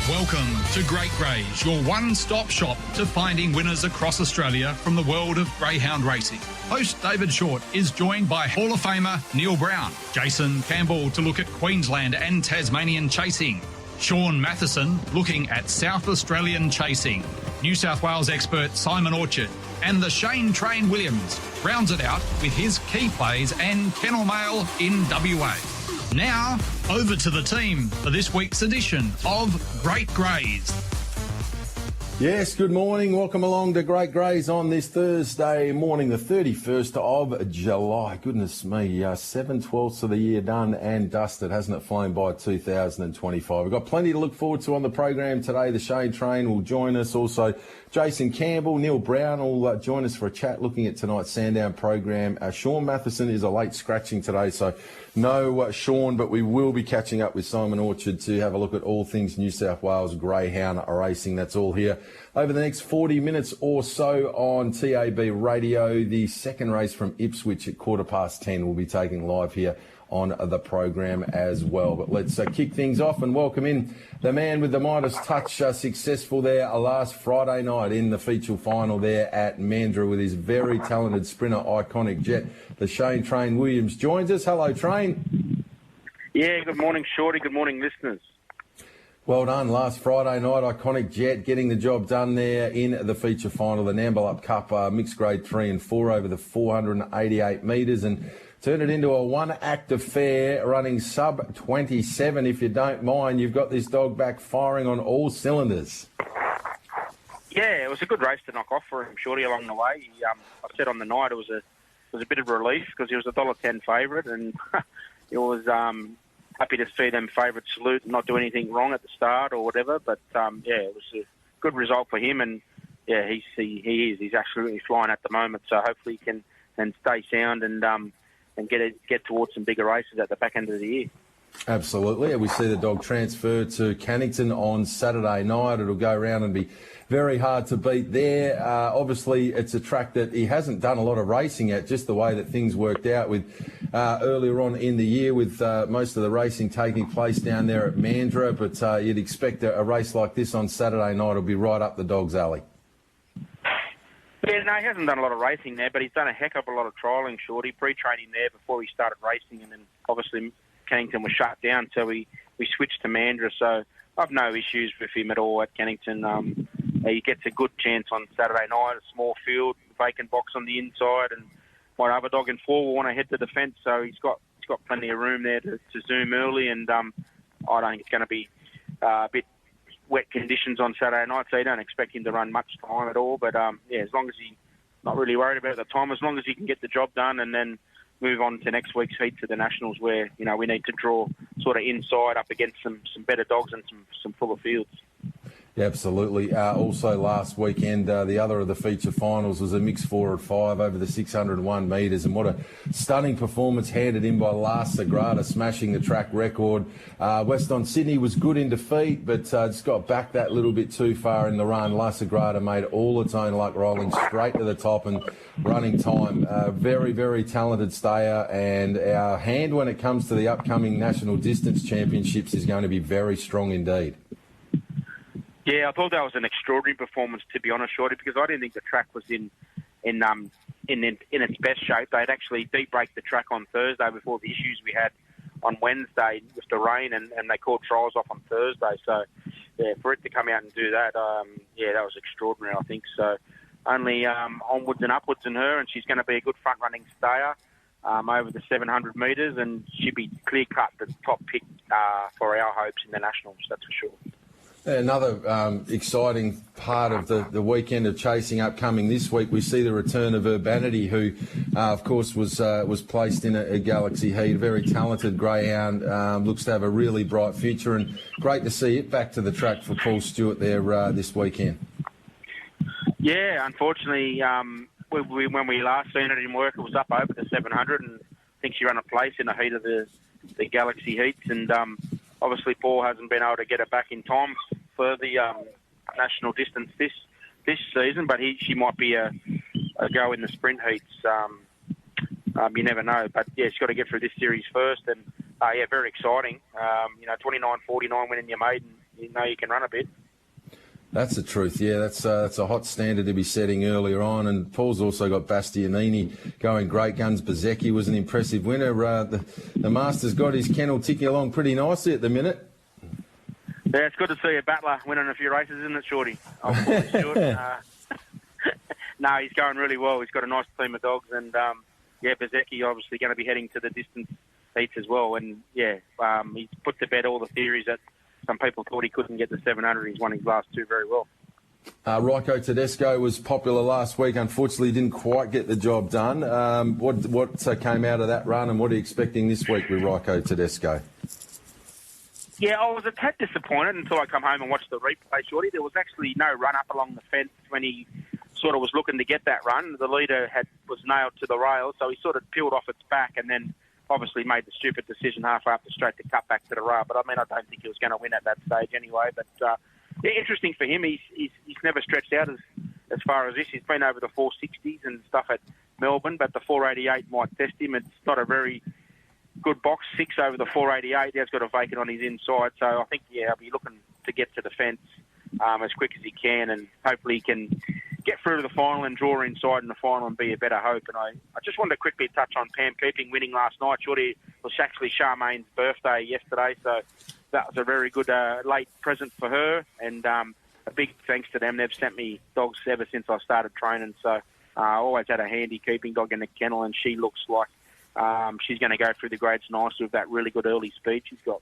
Welcome to Great Greys, your one-stop shop to finding winners across Australia from the world of greyhound racing. Host David Shortte is joined by Hall of Famer Neil Brown, Jason Campbell to look at Queensland and Tasmanian chasing, Sean Matheson looking at South Australian chasing, New South Wales expert Simon Orchard, and the Shane Train Williams rounds it out with his key plays and kennel mail in WA. Now, over to the team for this week's edition of Great Greys. Yes, good morning. Welcome along to Great Greys on this Thursday morning, the 31st of July. Goodness me, 7/12 of the year done and dusted. Hasn't it flown by 2025? We've got plenty to look forward to on the program today. The Shane Train will join us. Also, Jason Campbell, Neil Brown will join us for a chat looking at tonight's Sandown program. Sean Matheson is a late scratching today, so no Sean, but we will be catching up with Simon Orchard to have a look at all things New South Wales greyhound racing. That's all here over the next 40 minutes or so on TAB Radio. The second race from Ipswich at 10:15 will be taking live here on the program as well. But let's kick things off and welcome in the man with the Midas touch, successful there last Friday night in the feature final there at Mandurah with his very talented sprinter, Iconic Jet. The Shane Train Williams joins us. Hello, Train. Yeah, good morning, Shorty. Good morning, listeners. Well done last Friday night, Iconic Jet getting the job done there in the feature final, the Nambulla Cup mixed grade 3 and 4 over the 488 metres, and turn it into a one-act affair running sub-27. If you don't mind, you've got this dog back firing on all cylinders. Yeah, it was a good race to knock off for him, Shorty, along the way. I said on the night it was a bit of relief because he was a $1.10 favourite, and it was happy to see them favourites salute and not do anything wrong at the start or whatever. But yeah, it was a good result for him, and yeah, he's absolutely flying at the moment. So hopefully he can stay sound and get towards some bigger races at the back end of the year. Absolutely. We see the dog transfer to Cannington on Saturday night. It'll go around and be very hard to beat there. Obviously, it's a track that he hasn't done a lot of racing at, just the way that things worked out with earlier on in the year with most of the racing taking place down there at Mandurah. But you'd expect a race like this on Saturday night will be right up the dog's alley. Yeah, no, he hasn't done a lot of racing there, but he's done a heck of a lot of trialling, Shorty, pre-training there before he started racing, and then obviously Cannington was shut down, so we switched to Mandurah. So I've no issues with him at all at Cannington. He gets a good chance on Saturday night, a small field, vacant box on the inside, and my other dog in 4 will want to head to the fence, so he's got plenty of room there to zoom early, and I don't think it's going to be a bit wet conditions on Saturday night, so you don't expect him to run much time at all. But yeah, as long as he's not really worried about the time, as long as he can get the job done and then move on to next week's heat to the Nationals, where we need to draw sort of inside up against some better dogs and some fuller fields. Yeah, absolutely. Also last weekend, the other of the feature finals was a mixed 4 and 5 over the 601 metres, and what a stunning performance handed in by La Sagrada, smashing the track record. West on Sydney was good in defeat, but just got back that little bit too far in the run. La Sagrada made all its own luck, rolling straight to the top and running time. Very, very talented stayer, and our hand when it comes to the upcoming National Distance Championships is going to be very strong indeed. Yeah, I thought that was an extraordinary performance, to be honest, Shorty, because I didn't think the track was in its best shape. They'd actually deep braked the track on Thursday before the issues we had on Wednesday with the rain, and they called trials off on Thursday. So, yeah, for it to come out and do that, yeah, that was extraordinary, I think. So, only onwards and upwards in her, and she's going to be a good front-running stayer over the 700 metres, and she'll be clear-cut the top pick for our hopes in the Nationals, that's for sure. Another exciting part of the weekend of chasing upcoming this week, we see the return of Urbanity, who, of course, was placed in a Galaxy heat. A very talented greyhound, looks to have a really bright future, and great to see it back to the track for Paul Stewart there this weekend. Yeah, unfortunately, when we last seen it in work, it was up over the 700, and I think she ran a place in the heat of the Galaxy heats, and obviously Paul hasn't been able to get it back in time for the national distance this season, but she might be a go in the sprint heats. You never know, but yeah, she's got to get through this series first, and yeah, very exciting. 29.49 winning your maiden you know you can run a bit. That's the truth, yeah. That's a hot standard to be setting earlier on. And Paul's also got Bastianini going great guns. Bezecchi was an impressive winner. The Master's got his kennel ticking along pretty nicely at the minute. Yeah, it's good to see a battler winning a few races, isn't it, Shorty? No, he's going really well. He's got a nice team of dogs. And, Bezecchi obviously going to be heading to the distance heats as well. And, he's put to bed all the theories that some people thought he couldn't get the 700. He's won his last two very well. Ryko Tedesco was popular last week. Unfortunately, didn't quite get the job done. What came out of that run, and what are you expecting this week with Ryko Tedesco? Yeah, I was a tad disappointed until I come home and watched the replay, Shorty. There was actually no run up along the fence when he sort of was looking to get that run. The leader was nailed to the rail, so he sort of peeled off its back and then obviously made the stupid decision halfway up the straight to cut back to the rail. But, I mean, I don't think he was going to win at that stage anyway. But, interesting for him. He's never stretched out as far as this. He's been over the 460s and stuff at Melbourne, but the 488 might test him. It's not a very good box, 6 over the 488. He's got a vacant on his inside. So I think, I'll be looking to get to the fence as quick as he can, and hopefully he can get through to the final and draw inside in the final and be a better hope. And I just wanted to quickly touch on Pam Keeping winning last night. Shorty, it was actually Charmaine's birthday yesterday, so that was a very good late present for her. And a big thanks to them. They've sent me dogs ever since I started training. So I always had a handy keeping dog in the kennel, and she looks like she's going to go through the grades nicely with that really good early speed she's got.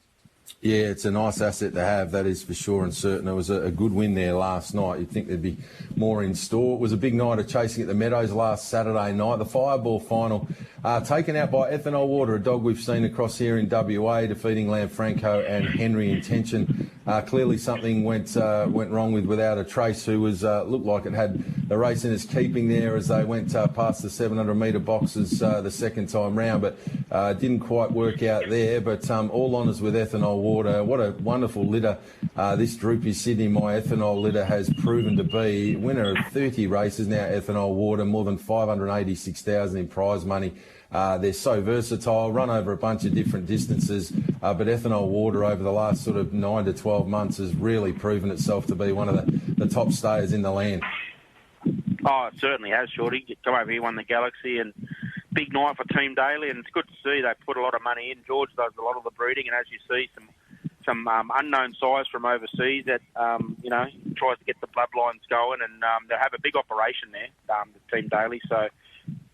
Yeah, it's a nice asset to have, that is for sure and certain. It was a good win there last night. You'd think there'd be more in store. It was a big night of chasing at the Meadows last Saturday night. The Fireball final taken out by Ethanol Water, a dog we've seen across here in WA, defeating Lanfranco and Henry Intention. Clearly something went wrong with Without a Trace, who was looked like it had the race in its keeping there as they went past the 700-metre boxes the second time round, but didn't quite work out there. But all honours with Ethanol Water. What a wonderful litter this Droopy Sydney My Ethanol litter has proven to be. Winner of 30 races now, Ethanol Water, more than $586,000 in prize money. They're so versatile, run over a bunch of different distances, but Ethanol Water over the last sort of 9 to 12 months has really proven itself to be one of the top stayers in the land. Oh, it certainly has, Shorty. Come over here, won the Galaxy, and big night for Team Daly, and it's good to see they put a lot of money in. George does a lot of the breeding, and as you see, some unknown size from overseas that, tries to get the bloodlines going, and they have a big operation there, the Team Daly, so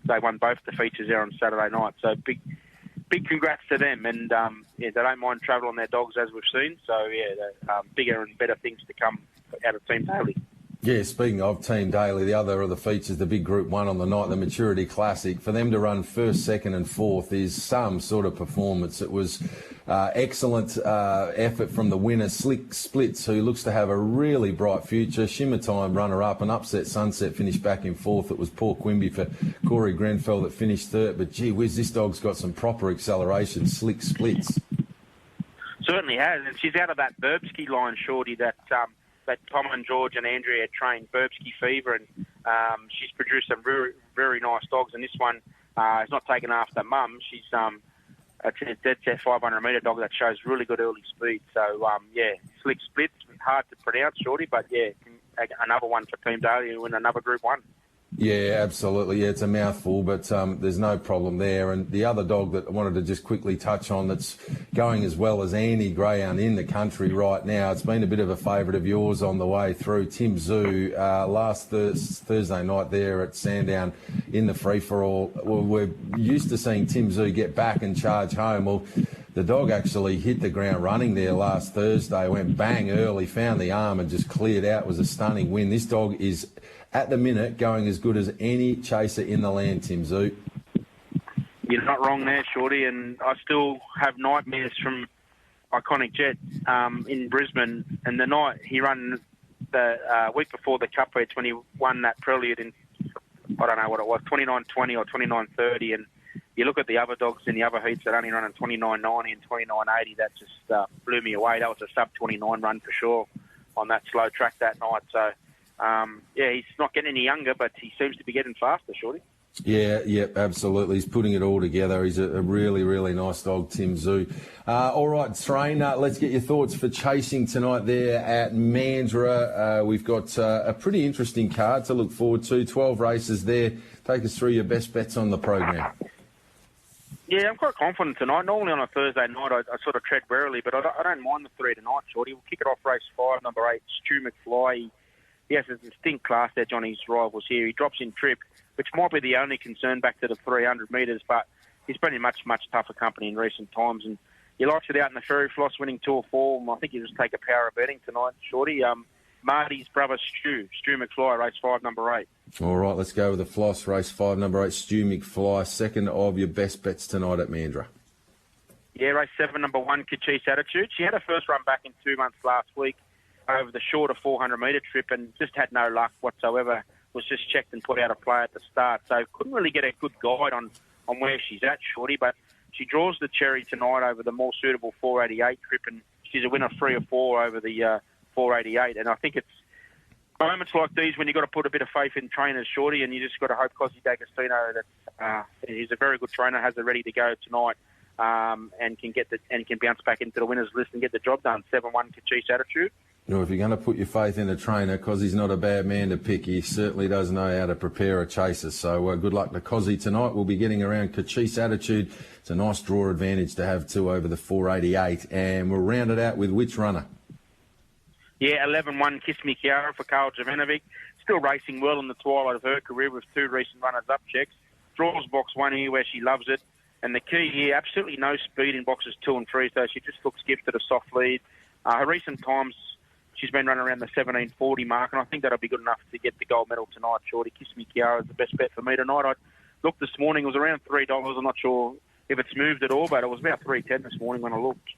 they won both the features there on Saturday night. So big congrats to them, and they don't mind travel on their dogs, as we've seen. So, bigger and better things to come out of Team Daly. Yeah, speaking of Team Daly, the other of the features, the big Group 1 on the night, the Maturity Classic, for them to run first, second and fourth is some sort of performance. It was excellent effort from the winner, Slick Splits, who looks to have a really bright future. Shimmer Time runner-up, and Upset Sunset finished back in fourth. It was Paul Quimby for Corey Grenfell that finished third. But, gee whiz, this dog's got some proper acceleration, Slick Splits. Certainly has, and she's out of that Burbsky line, Shorty, that Tom and George and Andrea had trained, Burbsky Fever, and she's produced some very, very nice dogs. And this one is not taken after mum. She's a dead set 500-metre dog that shows really good early speed. So, Slick Splits, hard to pronounce, Shorty, but, another one for Team Daly and win another Group 1. Yeah, absolutely. Yeah, it's a mouthful, but there's no problem there. And the other dog that I wanted to just quickly touch on that's going as well as any greyhound in the country right now, it's been a bit of a favourite of yours on the way through, Tim Zoo, last Thursday night there at Sandown in the free-for-all. Well, we're used to seeing Tim Zoo get back and charge home. Well, the dog actually hit the ground running there last Thursday, went bang early, found the arm and just cleared out. It was a stunning win. This dog is, at the minute, going as good as any chaser in the land, Tim Zoo. You're not wrong there, Shorty, and I still have nightmares from Iconic Jet in Brisbane, and the night he ran the week before the Cup Heats when he won that Prelude in, I don't know what it was, 29.20 or 29.30, and you look at the other dogs in the other heats that only run in 29.90 and 29.80, that just blew me away. That was a sub-29 run for sure on that slow track that night. So, he's not getting any younger, but he seems to be getting faster, Shorty. Yeah, absolutely. He's putting it all together. He's a really, really nice dog, Tim Zoo. All right, trainer, let's get your thoughts for chasing tonight there at Mandurah. We've got a pretty interesting card to look forward to. 12 races there. Take us through your best bets on the program. Yeah, I'm quite confident tonight. Normally on a Thursday night, I sort of tread warily, but I don't mind the 3 tonight, Shorty. We'll kick it off race 5, number 8, Stu McFly. He has a distinct class edge on his rivals here. He drops in trip, which might be the only concern back to the 300 metres, but he's been in much tougher company in recent times. And he likes it out in the Ferry Floss, winning 2 or 4. I think he'll just take a power of betting tonight, Shorty. Marty's brother, Stu McFly, race 5, number 8. All right, let's go with the Floss, race 5, number 8, Stu McFly. Second of your best bets tonight at Mandurah. Yeah, race 7, number 1, Kachis Attitude. She had her first run back in 2 months last week over the shorter 400-metre trip and just had no luck whatsoever. Was just checked and put out of play at the start. So couldn't really get a good guide on where she's at, Shorty. But she draws the cherry tonight over the more suitable 488 trip, and she's a winner 3 or 4 over the 488. And I think it's moments like these when you've got to put a bit of faith in trainers, Shorty, and you just got to hope Cosy D'Agostino that he's a very good trainer, has it ready to go tonight, and can bounce back into the winners list and get the job done. 7-1 Kachis Attitude. If you're going to put your faith in a trainer, Cozzy's not a bad man to pick. He certainly does know how to prepare a chaser. So good luck to Cozzy tonight. We'll be getting around Kachis Attitude. It's a nice draw advantage to have 2 over the 488. And we'll round it out with which runner? Yeah, 11-1 Kiss Me Kiara for Karl Jovanovic. Still racing well in the twilight of her career with 2 recent runners-up checks. Draws box 1 here where she loves it. And the key here, absolutely no speed in boxes 2 and 3, so she just looks gifted a soft lead. Her recent times, she's been running around the 17:40 mark, and I think that'll be good enough to get the gold medal tonight, Shorty. Kiss Me Kiara is the best bet for me tonight. I looked this morning, it was around $3. I'm not sure if it's moved at all, but it was about $3.10 this morning when I looked.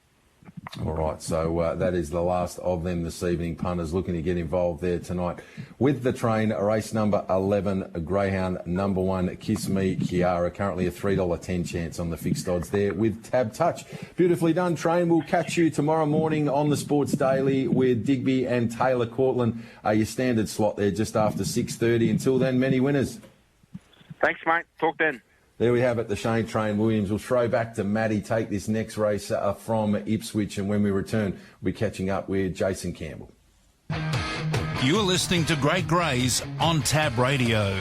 All right, so that is the last of them this evening. Punters looking to get involved there tonight with the train. Race number 11, Greyhound number 1, Kiss Me Kiara. Currently a $3.10 chance on the fixed odds there with Tab Touch. Beautifully done, train. We'll catch you tomorrow morning on the Sports Daily with Digby and Taylor Cortland. Your standard slot there just after 6:30. Until then, many winners. Thanks, mate. Talk then. There we have it, the Shane Train Williams. We'll throw back to Maddie, take this next race from Ipswich, and when we return, we'll be catching up with Jason Campbell. You're listening to Great Greys on Tab Radio.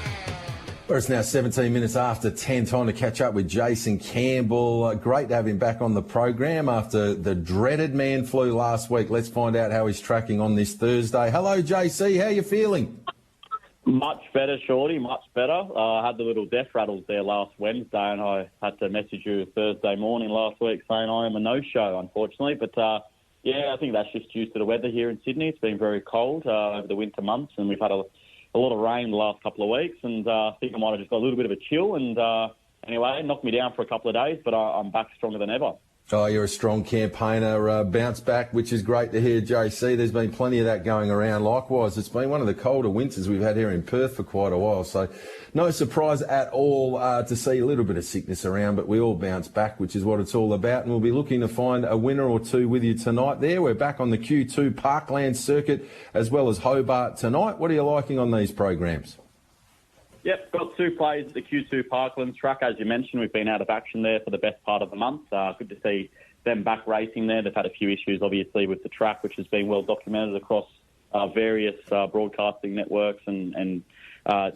Well, it's now 17 minutes after 10, time to catch up with Jason Campbell. Great to have him back on the program after the dreaded man flu last week. Let's find out how he's tracking on this Thursday. Hello, JC. How are you feeling? Much better, Shorty, much better. I had the little death rattles there last Wednesday, and I had to message you Thursday morning last week saying I am a no-show, unfortunately. But, I think that's just due to the weather here in Sydney. It's been very cold over the winter months, and we've had a lot of rain the last couple of weeks, and I think I might have just got a little bit of a chill. And anyway, it knocked me down for a couple of days, but I'm back stronger than ever. Oh, you're a strong campaigner. Bounce back, which is great to hear, JC. There's been plenty of that going around. Likewise, it's been one of the colder winters we've had here in Perth for quite a while. So no surprise at all to see a little bit of sickness around, but we all bounce back, which is what it's all about. And we'll be looking to find a winner or two with you tonight there. We're back on the Q2 Parkland circuit as well as Hobart tonight. What are you liking on these programs? Yep, got 2 plays at the Q2 Parklands track. As you mentioned, we've been out of action there for the best part of the month. Good to see them back racing there. They've had a few issues, obviously, with the track, which has been well documented across various broadcasting networks and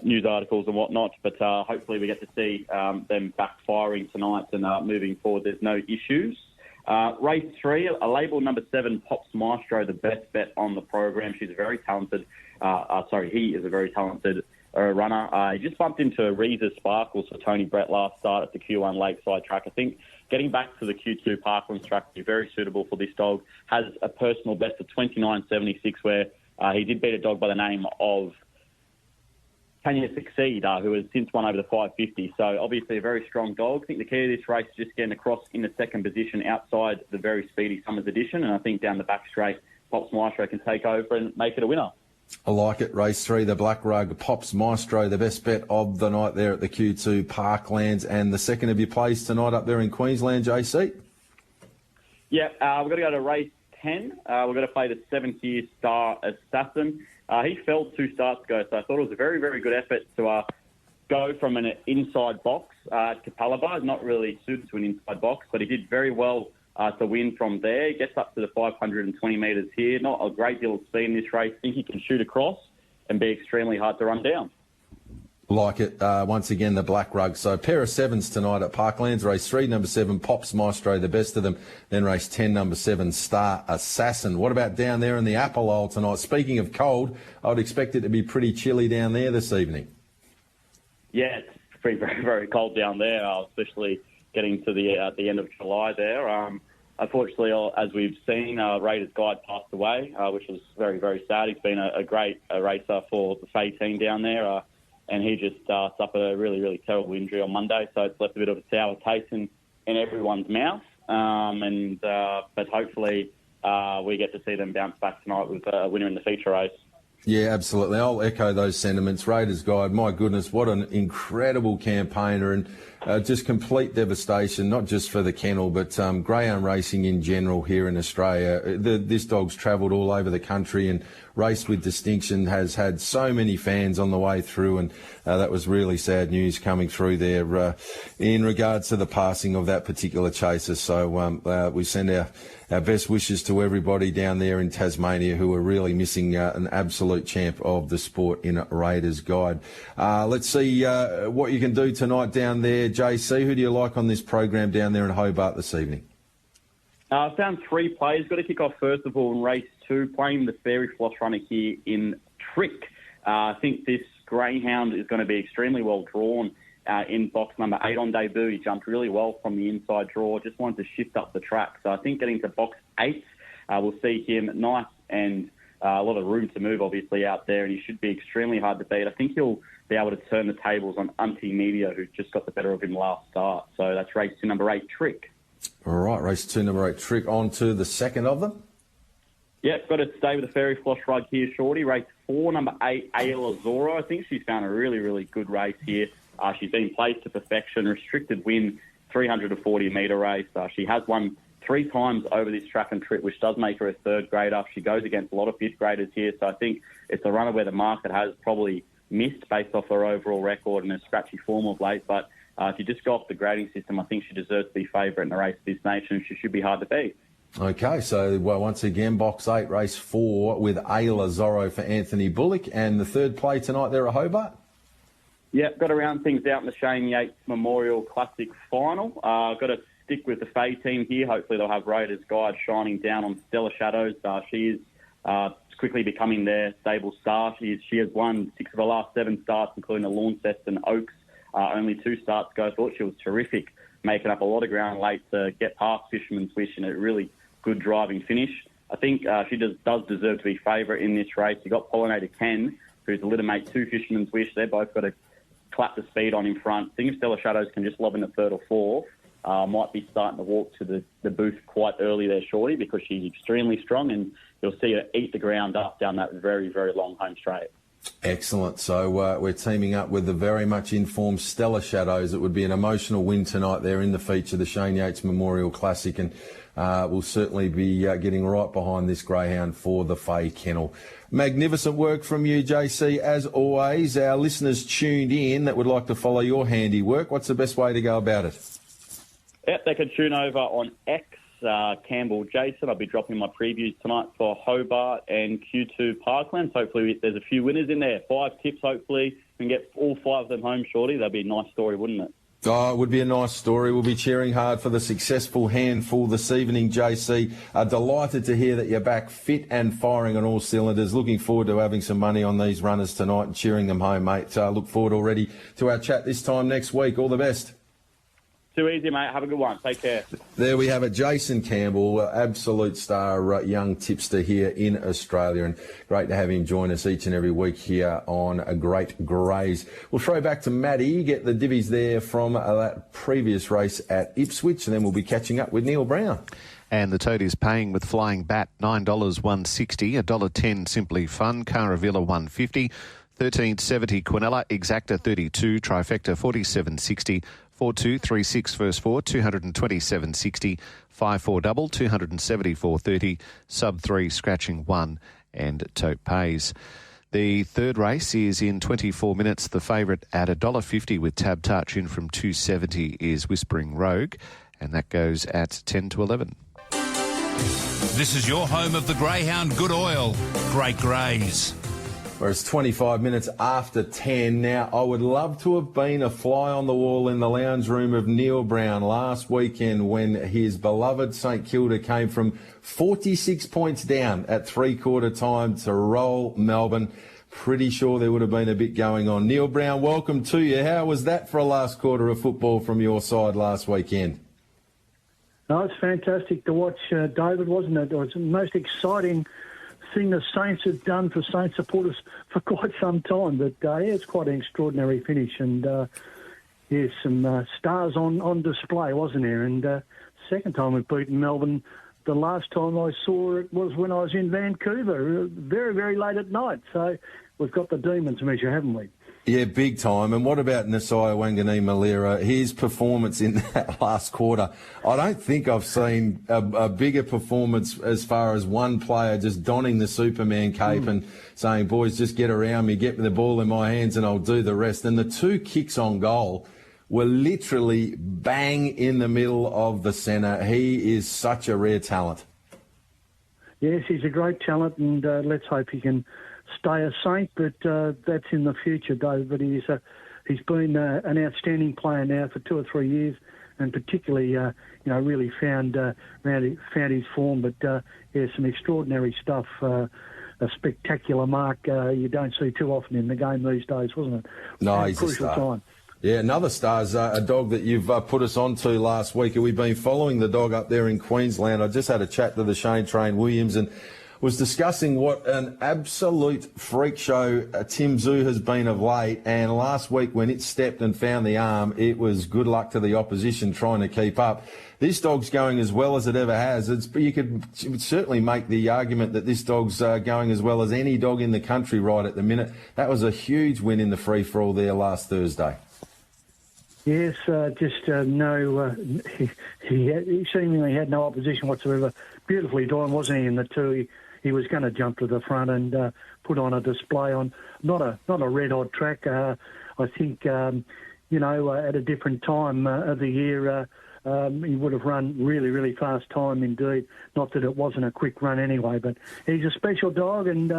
news articles and whatnot. But hopefully we get to see them back firing tonight and moving forward. There's no issues. Race 3, a label number 7, Pops Maestro, the best bet on the program. She's a very talented, he is a very talented runner. He just bumped into Reeser Sparkles for Tony Brett last start at the Q1 Lakeside track. I think getting back to the Q2 Parklands track would be very suitable for this dog. Has a personal best of 29.76 where he did beat a dog by the name of Can You Succeed, who has since won over the 550. So obviously a very strong dog. I think the key to this race is just getting across in the second position outside the very speedy Summers Edition. And I think down the back straight, Pops Maestro can take over and make it a winner. I like it. Race 3, the Black Rug, Pops Maestro, the best bet of the night there at the Q2 Parklands. And the second of your plays tonight up there in Queensland, JC? Yeah, we've got to go to race 10. We've got to play the 7th-year Star Assassin. He fell 2 starts ago, so I thought it was a very, very good effort to go from an inside box at Capalaba. Not really suited to an inside box, but he did very well to win from there. He gets up to the 520 metres here. Not a great deal of speed in this race. I think he can shoot across and be extremely hard to run down. Like it, once again, the black rug. So a pair of sevens tonight at Parklands. Race 3, number 7, Pops Maestro, the best of them. Then race 10, number 7, Star Assassin. What about down there in the Apple Isle tonight? Speaking of cold, I would expect it to be pretty chilly down there this evening. Yeah, it's pretty very, very cold down there, especially getting to the end of July there. Unfortunately, as we've seen, Raiders Guide passed away, which was very, very sad. He's been a great racer for the Fay team down there. And he just suffered a really, really terrible injury on Monday, so it's left a bit of a sour taste in everyone's mouth. But hopefully we get to see them bounce back tonight with a winner in the feature race. Yeah, absolutely. I'll echo those sentiments. Raiders Guide, my goodness, what an incredible campaigner, and just complete devastation, not just for the kennel, but greyhound racing in general here in Australia. This dog's travelled all over the country and raced with distinction, has had so many fans on the way through, and that was really sad news coming through there in regards to the passing of that particular chaser. So we send our best wishes to everybody down there in Tasmania who are really missing an absolute champ of the sport in Raiders Guide. Let's see what you can do tonight down there. JC, who do you like on this program down there in Hobart this evening? I found 3 plays. Got to kick off first of all in race 2, playing the Fairy Floss runner here in Trick. I think this greyhound is going to be extremely well drawn in box number 8 on debut. He jumped really well from the inside draw. Just wanted to shift up the track. So I think getting to box 8, we'll see him nice and a lot of room to move, obviously, out there, and he should be extremely hard to beat. I think he'll be able to turn the tables on Auntie Media, who just got the better of him last start. So that's race 2, number 8, Trick. All right, race 2, number 8, Trick. On to the second of them. Yep, got to stay with the Fairy Floss rug here, Shorty. Race 4, number 8, Ayla Zora. I think she's found a really, really good race here. She's been placed to perfection, restricted win, 340-metre race. She has won 3 times over this track and trip, which does make her a third grader. She goes against a lot of fifth graders here, so I think it's a runner where the market has probably missed based off her overall record and her scratchy form of late. But if you just go off the grading system, I think she deserves to be favourite in a race of this nature, and she should be hard to beat. Okay, so once again, box 8, race 4 with Ayla Zorro for Anthony Bullock, and the third play tonight there at Hobart. Yep, got to round things out in the Shane Yates Memorial Classic final. Got to stick with the Fay team here. Hopefully they'll have Raiders Guide shining down on Stella Shadows. She is quickly becoming their stable star. She has won 6 of the last 7 starts, including the Launceston Oaks. Only 2 starts ago. I thought she was terrific, making up a lot of ground late to get past Fisherman's Wish in a really good driving finish. I think she does deserve to be favourite in this race. You got Pollinator Ken, who's a little mate to Fisherman's Wish. They're both got to clap the speed on in front. I think if Stella Shadows can just lob in the 3rd or 4th, might be starting to walk to the booth quite early there, Shorty, because she's extremely strong, and you'll see her eat the ground up down that very, very long home straight. Excellent. So we're teaming up with the very much informed Stella Shadows. It would be an emotional win tonight there in the feature, the Shane Yates Memorial Classic, and we'll certainly be getting right behind this greyhound for the Fay Kennel. Magnificent work from you, JC, as always. Our listeners tuned in that would like to follow your handiwork. What's the best way to go about it? Yep, they can tune over on X, Campbell Jason. I'll be dropping my previews tonight for Hobart and Q2 Parklands. Hopefully there's a few winners in there. 5 tips, hopefully. We can get all 5 of them home, Shorty. That'd be a nice story, wouldn't it? Oh, it would be a nice story. We'll be cheering hard for the successful handful this evening, JC. Delighted to hear that you're back fit and firing on all cylinders. Looking forward to having some money on these runners tonight and cheering them home, mate. Look forward already to our chat this time next week. All the best. Too easy, mate. Have a good one. Take care. There we have it. Jason Campbell, absolute star young tipster here in Australia, and great to have him join us each and every week here on A Great Greys. We'll throw back to Maddie, get the divvies there from that previous race at Ipswich, and then we'll be catching up with Neil Brown. And the tote is paying with Flying Bat, $9.160, $1.10 Simply Fun, Caravilla $1.50, $13.70 Quinella, Exacta $32, Trifecta $47.60, 4236 first 4, 227.60, 54 double, 274.30, sub 3 scratching 1, and tote pays. The third race is in 24 minutes. The favourite at $1.50 with Tab Touch in from $2.70 is Whispering Rogue, and that goes at 10 to 11. This is your home of the Greyhound Good Oil, Great Greys. Well, it's 25 minutes after 10 now. I would love to have been a fly on the wall in the lounge room of Neil Brown last weekend when his beloved St Kilda came from 46 points down at three-quarter time to roll Melbourne. Pretty sure there would have been a bit going on. Neil Brown, welcome to you. How was that for a last quarter of football from your side last weekend? No, it's fantastic to watch, David, wasn't it? It was the most exciting thing the Saints have done for Saints supporters for quite some time. But, yeah, it's quite an extraordinary finish. And, some stars on display, wasn't there? And second time we've beaten Melbourne. The last time I saw it was when I was in Vancouver, very, very late at night. So we've got the demons measure, haven't we? Yeah, big time. And what about Nasiah Wanganeen-Malera? His performance in that last quarter, I don't think I've seen a bigger performance as far as one player just donning the Superman cape and saying, boys, just get around me, get the ball in my hands and I'll do the rest. And the two kicks on goal were literally bang in the middle of the centre. He is such a rare talent. Yes, he's a great talent, and let's hope he can stay a Saint, but that's in the future, Dave. But he's been an outstanding player now for 2 or 3 years, and particularly, really found his form. But some extraordinary stuff. A spectacular mark you don't see too often in the game these days, wasn't it? No, he's a star. Time. Yeah, another star's a dog that you've put us on to last week. We've been following the dog up there in Queensland. I just had a chat to the Shane Train Williams and was discussing what an absolute freak show Tim Zoo has been of late. And last week when it stepped and found the arm, it was good luck to the opposition trying to keep up. This dog's going as well as it ever has. You could certainly make the argument that this dog's going as well as any dog in the country right at the minute. That was a huge win in the free-for-all there last Thursday. Yes, he seemingly had no opposition whatsoever. Beautifully done, wasn't he, in the two? He was going to jump to the front and put on a display on not a red-hot track. I think, at a different time of the year, he would have run really, really fast time indeed. Not that it wasn't a quick run anyway, but he's a special dog and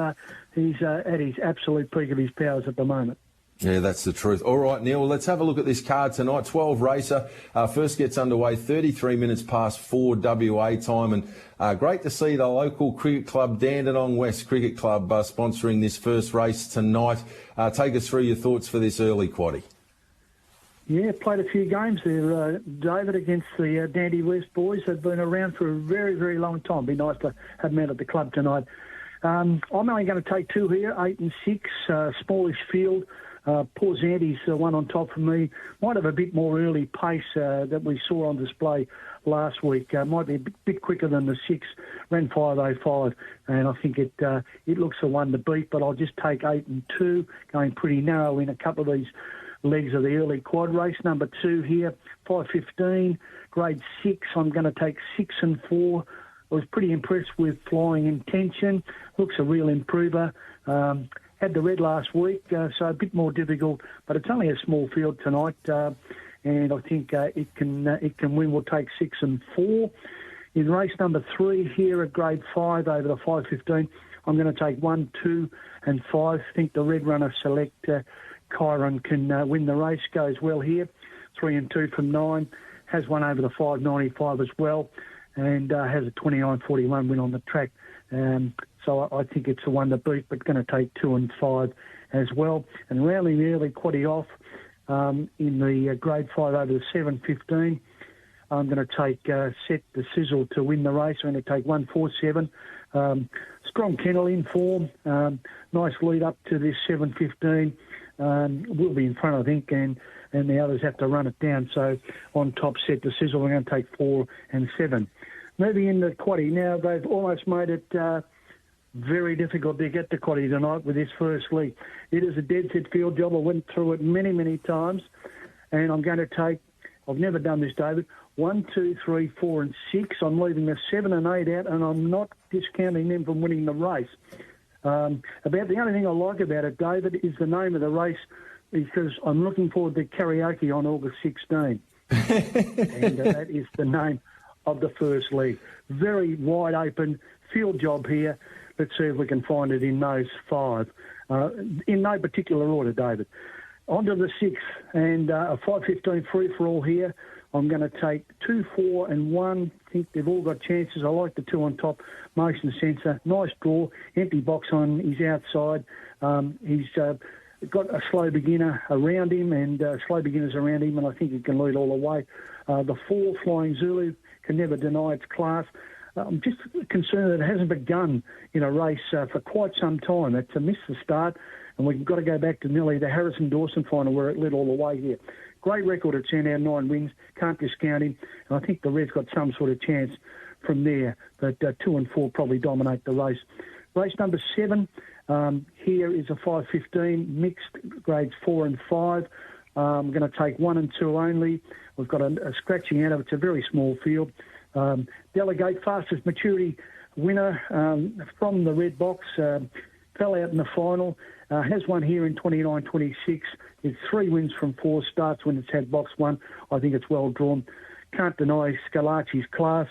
he's at his absolute peak of his powers at the moment. Yeah, that's the truth. All right, Neil, let's have a look at this card tonight. 12 racer. First gets underway 33 minutes past 4 WA time. And great to see the local cricket club, Dandenong West Cricket Club, sponsoring this first race tonight. Take us through your thoughts for this early quaddie. Yeah, played a few games there, David, against the Dandy West boys. They've been around for a very, very long time. Be nice to have them out at the club tonight. I'm only going to take two here, 8 and 6, smallish field. Poor Zandy's the one on top for me. Might have a bit more early pace that we saw on display last week. Might be a bit quicker than the 6. Ran 5:05, and I think it looks the one to beat. But I'll just take 8 and 2, going pretty narrow in a couple of these legs of the early quad race. Number 2 here, 5:15, grade 6. I'm going to take 6 and 4. I was pretty impressed with Flying Intention. Looks a real improver. Had the red last week, so a bit more difficult, but it's only a small field tonight, and I think it can win. We'll take 6 and 4. In race number 3 here at grade 5 over the 5:15, I'm going to take 1, 2 and 5. I think the red runner Select Chiron can win the race, goes well here. 3 and 2 from 9, has one over the 5:95 as well, and has a 29:41 win on the track. So I think it's the one to beat, but going to take 2 and 5 as well. And rounding the early quaddie off in the grade 5 over the 7:15, I'm going to take Set the Sizzle to win the race. I'm going to take 1, 4, 7. Strong kennel in form. Nice lead up to this 7:15. We'll be in front, I think, and the others have to run it down. So on top, Set the Sizzle, we're going to take 4 and 7. Moving into quaddie now, they've almost made it very difficult to get to quaddie tonight with this first league. It is a dead set field job. I went through it many, many times, and I'm going to take, I've never done this, David, 1, 2, 3, 4 and 6. I'm leaving the 7 and 8 out, and I'm not discounting them from winning the race. About the only thing I like about it, David, is the name of the race, because I'm looking forward to karaoke on August 16. And that is the name of the first leg. Very wide open field job here. Let's see if we can find it in those 5. In no particular order, David. On to the 6th, and a 5.15 free-for-all here. I'm going to take 2, 4 and 1. I think they've all got chances. I like the 2 on top. Motion sensor. Nice draw. Empty box on his outside. He's got a slow beginner around him and slow beginners around him, and I think he can lead all the way. The 4, Flying Zulu, can never deny its class. I'm just concerned that it hasn't begun in a race for quite some time. It's a miss the start, and we've got to go back to nearly the Harrison-Dawson final where it led all the way here. Great record at Sandown, 9 wins. Can't discount him. And I think the Red's got some sort of chance from there. But 2 and 4 probably dominate the race. Race number 7, here is a 5.15, mixed grades 4 and 5. I'm going to take 1 and 2 only. We've got a scratching out of it. It's a very small field. Delegate, fastest maturity winner from the red box, fell out in the final, has won here in 29-26. It's 3 wins from 4 starts when it's had box 1. I think it's well drawn. Can't deny Scalacci's class.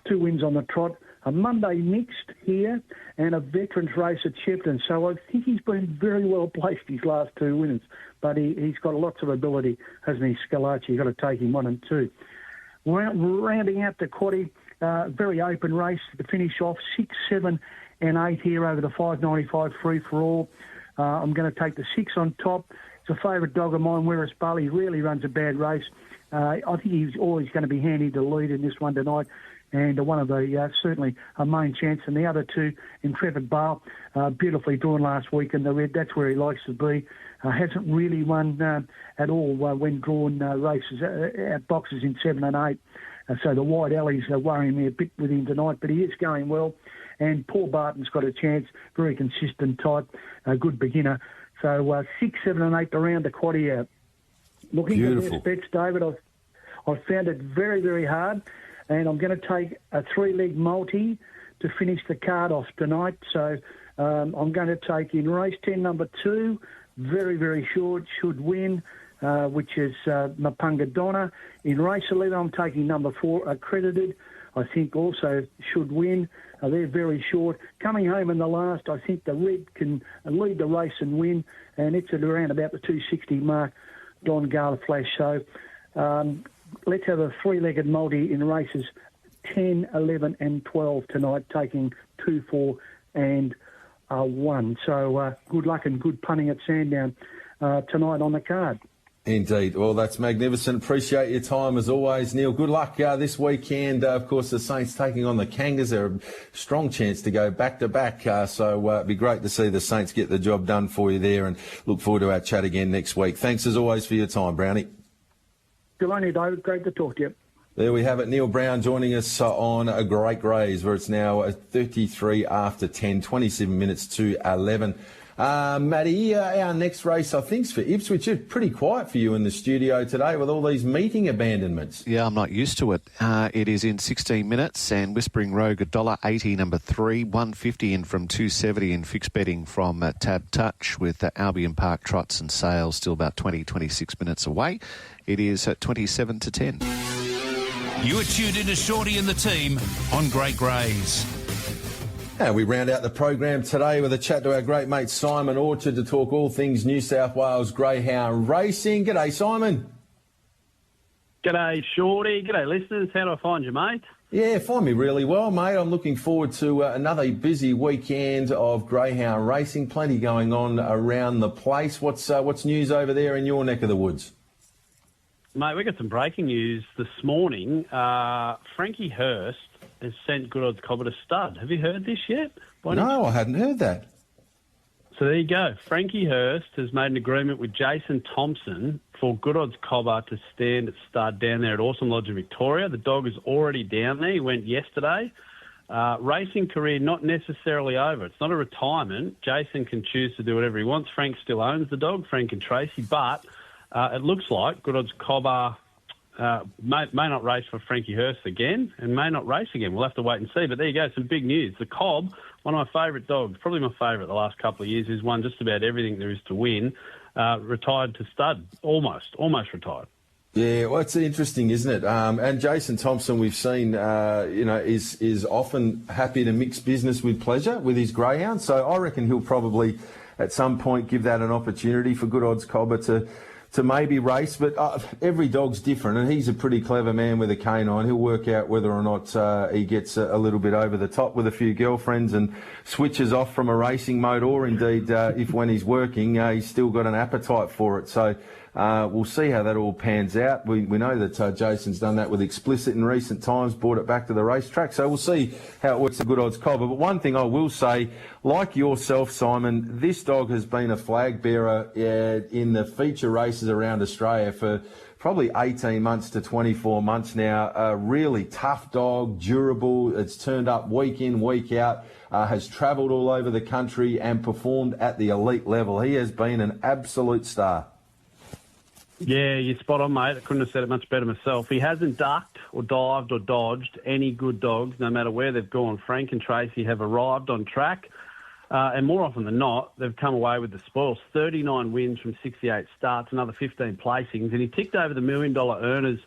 2 wins on the trot. A Monday mixed here and a veterans race at Shepton. So I think he's been very well placed his last 2 winners. But he's got lots of ability, hasn't he, Scalacci? You've got to take him 1 and 2. Rounding out the quaddie, very open race to finish off, 6, 7 and 8 here over the 5.95 free-for-all. I'm going to take the 6 on top. It's a favourite dog of mine, Whereas Bali. He really runs a bad race. I think he's always going to be handy to lead in this one tonight, and one of the, certainly a main chance. And the other 2, Intrepid Bale, beautifully drawn last week in the red. That's where he likes to be. Hasn't really won at all when drawn races at boxes in 7 and 8. So the wide alleys are worrying me a bit with him tonight, but he is going well. And Paul Barton's got a chance, very consistent type, a good beginner. So 6, 7 and 8 around the quaddie out. Looking at the bets, David, I've found it very, very hard, and I'm going to take a 3-leg multi to finish the card off tonight. So I'm going to take in race 10, number 2, very, very short, should win, which is Mapunga Donna. In race 11, I'm taking number 4, Accredited. I think also should win. They're very short. Coming home in the last, I think the red can lead the race and win, and it's at around about the 260 mark, Don Gala Flash. So let's have a 3-legged multi in races 10, 11 and 12 tonight, taking 2, 4 and 1. So good luck and good punting at Sandown tonight on the card. Indeed. Well, that's magnificent. Appreciate your time as always, Neil. Good luck this weekend. Of course, the Saints taking on the Kangas. They're a strong chance to go back-to-back. So it'd be great to see the Saints get the job done for you there, and look forward to our chat again next week. Thanks as always for your time, Brownie. Good on you, David. Great to talk to you. There we have it. Neil Brown joining us on a Great Greys, where it's now 33 after 10, 27 minutes to 11. Matty, our next race, I think, is for Ipswich. It's pretty quiet for you in the studio today with all these meeting abandonments. Yeah, I'm not used to it. It is in 16 minutes, and Whispering Rogue $1.80, number 3, $1.50 in from 2.70 in fixed betting from Tab Touch, with Albion Park Trots and Sales still about 26 minutes away. It is at 27 to 10. You are tuned into Shortte and the team on Great Greys. And we round out the program today with a chat to our great mate Simon Orchard to talk all things New South Wales Greyhound racing. G'day, Simon. G'day, Shorty. G'day, listeners. How do I find you, mate? Yeah, find me really well, mate. I'm looking forward to another busy weekend of greyhound racing. Plenty going on around the place. What's news over there in your neck of the woods? Mate, we got some breaking news this morning. Frankie Hurst has sent Good Odds Cobber to stud. Have you heard this yet? No, I hadn't heard that. So there you go. Frankie Hurst has made an agreement with Jason Thompson for Good Odds Cobber to stand at stud down there at Awesome Lodge in Victoria. The dog is already down there. He went yesterday. Racing career not necessarily over. It's not a retirement. Jason can choose to do whatever he wants. Frank still owns the dog, Frank and Tracy, but it looks like Good Odds Cobber may not race for Frankie Hurst again and may not race again. We'll have to wait and see. But there you go, some big news. The Cobb one of my favourite dogs, probably my favourite the last couple of years, who's won just about everything there is to win, retired to stud, almost retired. Yeah, well, it's interesting, isn't it? And Jason Thompson, we've seen, is often happy to mix business with pleasure with his greyhound. So I reckon he'll probably, at some point, give that an opportunity for Good Odds Cobber to maybe race. But every dog's different, and he's a pretty clever man with a canine. He'll work out whether or not he gets a little bit over the top with a few girlfriends and switches off from a racing mode, or indeed, if when he's working, he's still got an appetite for it. So we'll see how that all pans out. We know that Jason's done that with Explicit in recent times, brought it back to the racetrack. So we'll see how it works at Good Odds Cobber. But one thing I will say, like yourself, Simon, this dog has been a flag bearer in the feature races around Australia for probably 18 months to 24 months now. A really tough dog, durable. It's turned up week in, week out, has travelled all over the country and performed at the elite level. He has been an absolute star. Yeah, you're spot on, mate. I couldn't have said it much better myself. He hasn't ducked or dived or dodged any good dogs, no matter where they've gone. Frank and Tracy have arrived on track, and more often than not, they've come away with the spoils. 39 wins from 68 starts, another 15 placings, and he ticked over the $1 million earners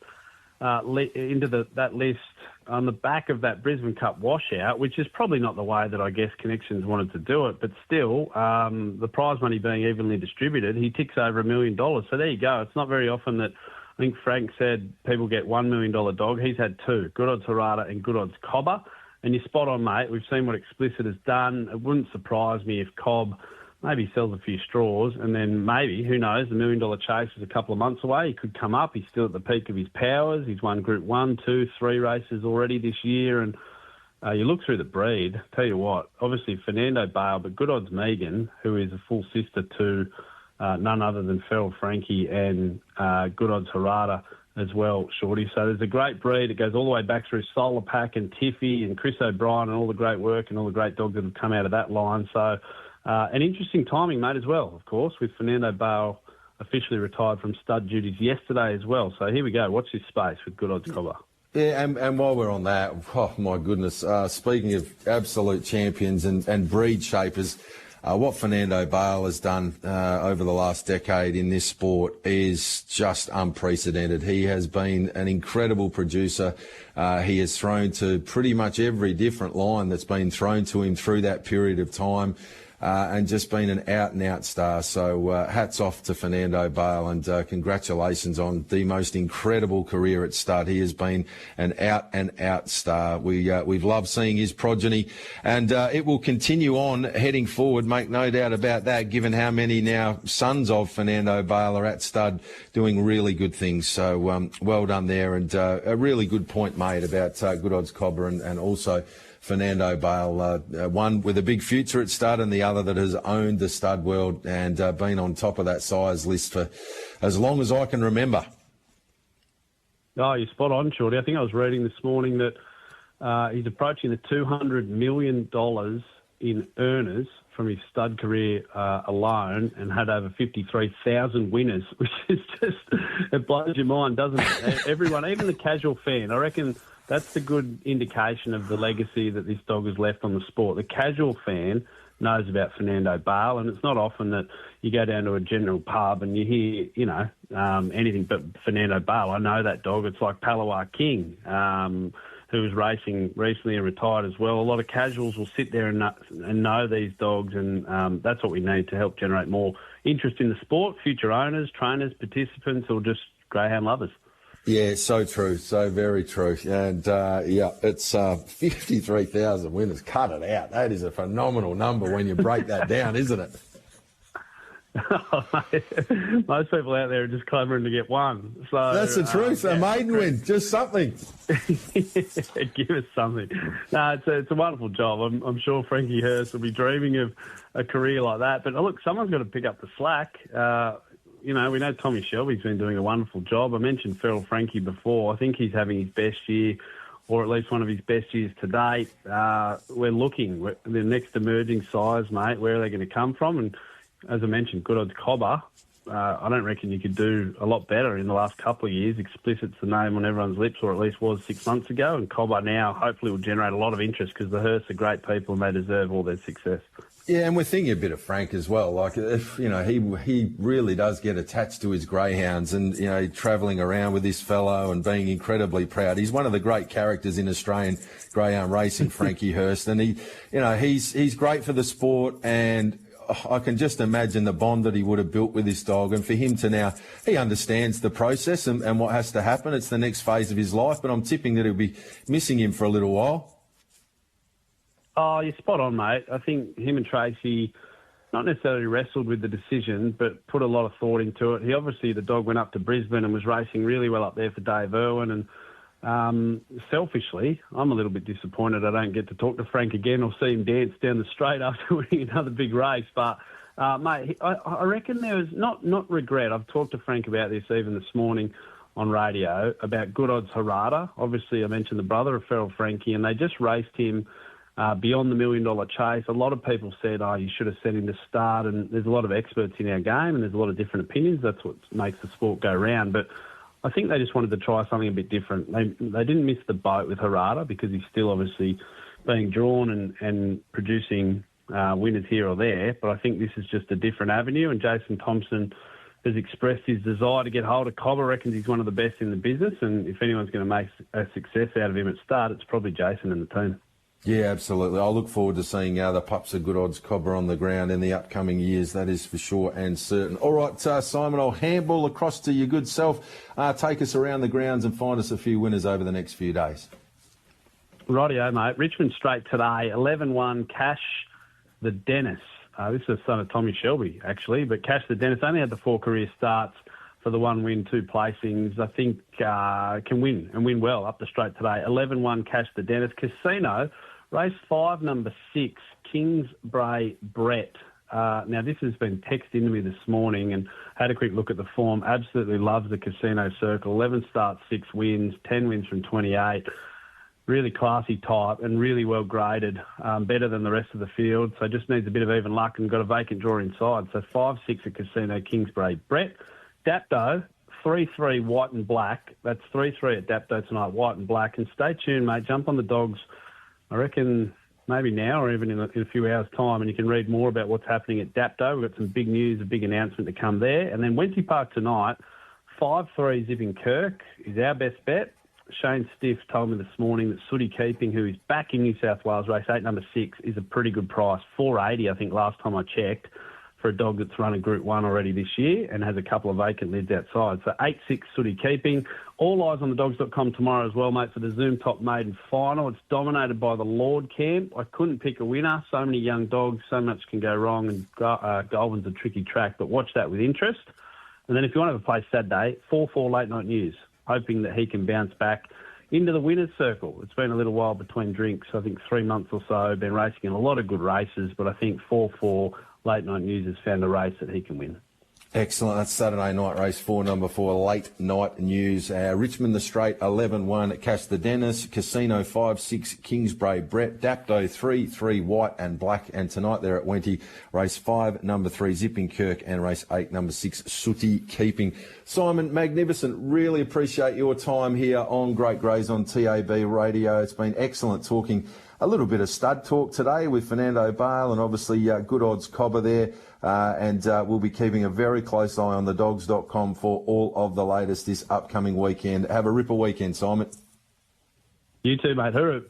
into that list on the back of that Brisbane Cup washout, which is probably not the way that I guess Connections wanted to do it, but still, the prize money being evenly distributed, he ticks over $1 million. So there you go. It's not very often that, I think Frank said, people get $1 million dog. He's had two, Good Odds Shortte and Good Odds Cobber. And you're spot on, mate. We've seen what Explicit has done. It wouldn't surprise me if Cobb maybe sells a few straws, and then maybe, who knows, the $1 million chase is a couple of months away. He could come up. He's still at the peak of his powers. He's won Group 1, 2, 3 races already this year. And you look through the breed, tell you what, obviously Fernando Bale, but Good Odds Megan, who is a full sister to none other than Feral Frankie and Good Odds Shortte as well, Shorty. So there's a great breed. It goes all the way back through Solar Pack and Tiffy and Chris O'Brien and all the great work and all the great dogs that have come out of that line. So an interesting timing, mate, as well, of course, with Fernando Bale officially retired from stud duties yesterday as well. So here we go. Watch this space with Good Odds Cobber. Yeah, and while we're on that, oh, my goodness, speaking of absolute champions and breed shapers, what Fernando Bale has done over the last decade in this sport is just unprecedented. He has been an incredible producer. He has thrown to pretty much every different line that's been thrown to him through that period of time. And just been an out-and-out star. So hats off to Fernando Bale, and congratulations on the most incredible career at stud. He has been an out-and-out star. We've loved seeing his progeny, and it will continue on heading forward, make no doubt about that, given how many now sons of Fernando Bale are at stud doing really good things. So well done there, and a really good point made about Good Odds Cobber and also Fernando Bale, one with a big future at stud and the other that has owned the stud world and been on top of that size list for as long as I can remember. Oh, you're spot on, Shorty. I think I was reading this morning that he's approaching the $200 million in earners from his stud career alone, and had over 53,000 winners, which is just, it blows your mind, doesn't it? Everyone, even the casual fan, I reckon that's the good indication of the legacy that this dog has left on the sport. The casual fan knows about Fernando Bale, and it's not often that you go down to a general pub and you hear, anything but Fernando Bale. I know that dog. It's like Palawa King, who was racing recently and retired as well. A lot of casuals will sit there and know these dogs, and that's what we need to help generate more interest in the sport, future owners, trainers, participants, or just greyhound lovers. Yeah, so true, so very true. And, it's 53,000 winners. Cut it out. That is a phenomenal number when you break that down, isn't it? Oh, mate. Most people out there are just clamouring to get one. So that's the truth. A maiden win, just something. Give us something. No, it's a wonderful job. I'm sure Frankie Hurst will be dreaming of a career like that. But look, someone's got to pick up the slack. We know Tommy Shelby's been doing a wonderful job. I mentioned Feral Frankie before. I think he's having his best year, or at least one of his best years to date. We're looking. The next emerging size, mate, where are they going to come from? And as I mentioned, Good Odds Cobber, I don't reckon you could do a lot better in the last couple of years. Explicit's the name on everyone's lips, or at least was 6 months ago, and Cobber now hopefully will generate a lot of interest because the Hursts are great people and they deserve all their success. Yeah, and we're thinking a bit of Frank as well. Like, if, you know, he really does get attached to his greyhounds, and, you know, travelling around with this fellow and being incredibly proud. He's one of the great characters in Australian greyhound racing, Frankie Hurst, and he's great for the sport, and I can just imagine the bond that he would have built with this dog. And for him to now, he understands the process and what has to happen. It's the next phase of his life, but I'm tipping that he'll be missing him for a little while. Oh, you're spot on, mate. I think him and Tracy not necessarily wrestled with the decision, but put a lot of thought into it. The dog went up to Brisbane and was racing really well up there for Dave Irwin. And selfishly, I'm a little bit disappointed I don't get to talk to Frank again or see him dance down the straight after winning another big race. But, mate, I reckon there was not regret. I've talked to Frank about this even this morning on radio about Good Odds Harada. Obviously, I mentioned the brother of Feral Frankie, and they just raced him beyond the $1 million chase. A lot of people said, you should have sent him to start, and there's a lot of experts in our game, and there's a lot of different opinions. That's what makes the sport go round. But I think they just wanted to try something a bit different. They didn't miss the boat with Harada because he's still obviously being drawn and producing winners here or there. But I think this is just a different avenue, and Jason Thompson has expressed his desire to get hold of Cobber, reckons he's one of the best in the business, and if anyone's going to make a success out of him at start, it's probably Jason and the team. Yeah, absolutely. I look forward to seeing the pups of Good Odds Cobber on the ground in the upcoming years. That is for sure and certain. All right, Simon, I'll handball across to your good self. Take us around the grounds and find us a few winners over the next few days. Rightio, mate. Richmond Straight today, 11-1, Cash the Dennis. This is the son of Tommy Shelby, actually, but Cash the Dennis only had the 4 career starts for the 1 win, 2 placings. I think can win and win well up the straight today. 11-1, Cash the Dennis. Casino, race 5, number 6, Kingsbray Brett. Now, this has been texted into me this morning and had a quick look at the form. Absolutely loves the Casino Circle. 11 starts, 6 wins, 10 wins from 28. Really classy type and really well graded, better than the rest of the field. So just needs a bit of even luck and got a vacant draw inside. So 5-6 at Casino, Kingsbray Brett. Dapto, 3-3 white and black. That's 3-3 at Dapto tonight, white and black. And stay tuned, mate. Jump on the dogs, I reckon, maybe now or even in a few hours' time, and you can read more about what's happening at Dapto. We've got some big news, a big announcement to come there. And then Wenty Park tonight, 5-3 Zipping Kirk is our best bet. Shane Stiff told me this morning that Sooty Keeping, who is back in New South Wales, race 8, number 6, is a pretty good price. $4.80, I think, last time I checked, for a dog that's run a Group 1 already this year and has a couple of vacant lids outside. So 8-6 Sooty Keeping. All eyes on thedogs.com tomorrow as well, mate, for the Zoom Top Maiden final. It's dominated by the Lord camp. I couldn't pick a winner. So many young dogs, so much can go wrong, and Goulburn's a tricky track, but watch that with interest. And then if you want to have a play Saturday, 4-4 Late Night News, hoping that he can bounce back into the winner's circle. It's been a little while between drinks, I think 3 months or so. Been racing in a lot of good races, but I think 4-4 Late Night News has found a race that he can win. Excellent. That's Saturday night, race 4, number 4, Late Night News. Richmond the Straight, 11-1 at Cash the Dennis. Casino, 5-6 Kingsbray Brett. Dapto, 3-3 white and black. And tonight they're at Wenty, race 5, number 3, Zipping Kirk, and race 8, number 6, Sooty Keeping. Simon, magnificent. Really appreciate your time here on Great Greys on TAB Radio. It's been excellent talking a little bit of stud talk today with Fernando Bale and obviously Good Odds Cobber there. And we'll be keeping a very close eye on thedogs.com for all of the latest this upcoming weekend. Have a ripper weekend, Simon. You too, mate. Hooroo.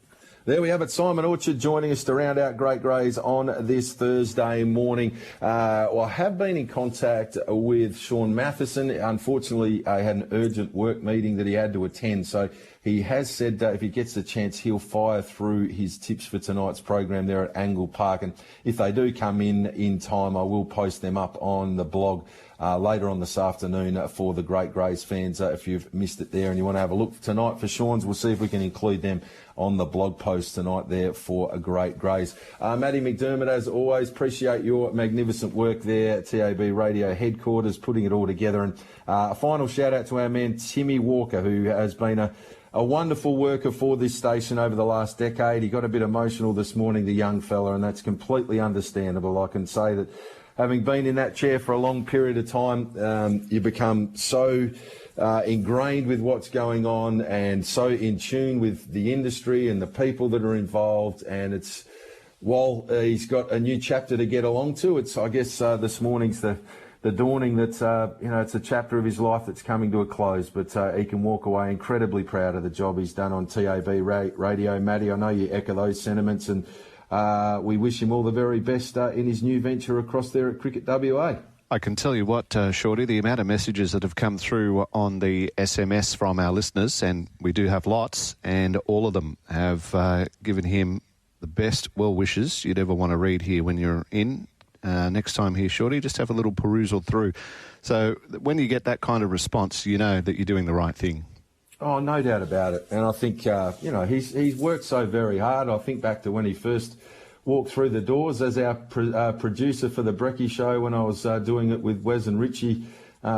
There we have it. Simon Orchard joining us to round out Great Greys on this Thursday morning. I have been in contact with Sean Matheson. Unfortunately, he had an urgent work meeting that he had to attend, so he has said if he gets the chance, he'll fire through his tips for tonight's program there at Angle Park. And if they do come in time, I will post them up on the blog later on this afternoon for the Great Greys fans. If you've missed it there and you want to have a look tonight for Sean's, we'll see if we can include them on the blog post tonight there for a Great Greys. Matty McDermott, as always, appreciate your magnificent work there at TAB Radio headquarters, putting it all together. And a final shout out to our man Timmy Walker, who has been a wonderful worker for this station over the last decade. He got a bit emotional this morning, the young fella, and that's completely understandable. I can say that having been in that chair for a long period of time, you become so ingrained with what's going on and so in tune with the industry and the people that are involved. And it's, while he's got a new chapter to get along to, it's, I guess, this morning's the dawning that, it's a chapter of his life that's coming to a close. But he can walk away incredibly proud of the job he's done on TAB radio. Matty, I know you echo those sentiments, and we wish him all the very best in his new venture across there at Cricket WA. I can tell you what, Shorty, the amount of messages that have come through on the SMS from our listeners, and we do have lots, and all of them have given him the best well wishes you'd ever want to read here when you're in. Next time here, Shorty, just have a little perusal through. So when you get that kind of response, you know that you're doing the right thing. Oh, no doubt about it. And I think, he's worked so very hard. I think back to when he first walked through the doors as our producer for the Brekkie Show when I was doing it with Wes and Richie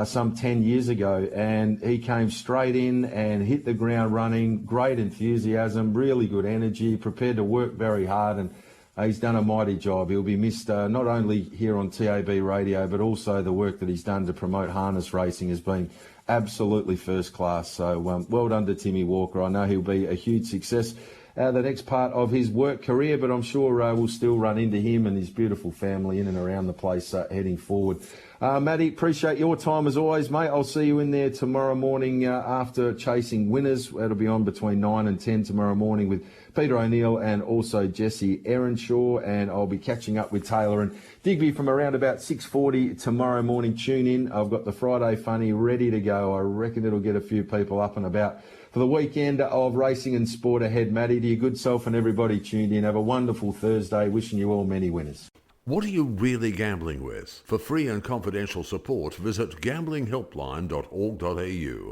some 10 years ago. And he came straight in and hit the ground running, great enthusiasm, really good energy, prepared to work very hard. And he's done a mighty job. He'll be missed not only here on TAB radio, but also the work that he's done to promote harness racing has been absolutely first class. So well done to Timmy Walker. I know he'll be a huge success the next part of his work career, but I'm sure we'll still run into him and his beautiful family in and around the place heading forward. Matty, appreciate your time as always, mate. I'll see you in there tomorrow morning after Chasing Winners. That'll be on between 9 and 10 tomorrow morning with Peter O'Neill and also Jesse Earnshaw, and I'll be catching up with Taylor and Digby from around about 6:40 tomorrow morning. Tune in. I've got the Friday Funny ready to go. I reckon it'll get a few people up and about for the weekend of racing and sport ahead. Matty, to your good self and everybody tuned in, have a wonderful Thursday. Wishing you all many winners. What are you really gambling with? For free and confidential support, visit gamblinghelpline.org.au.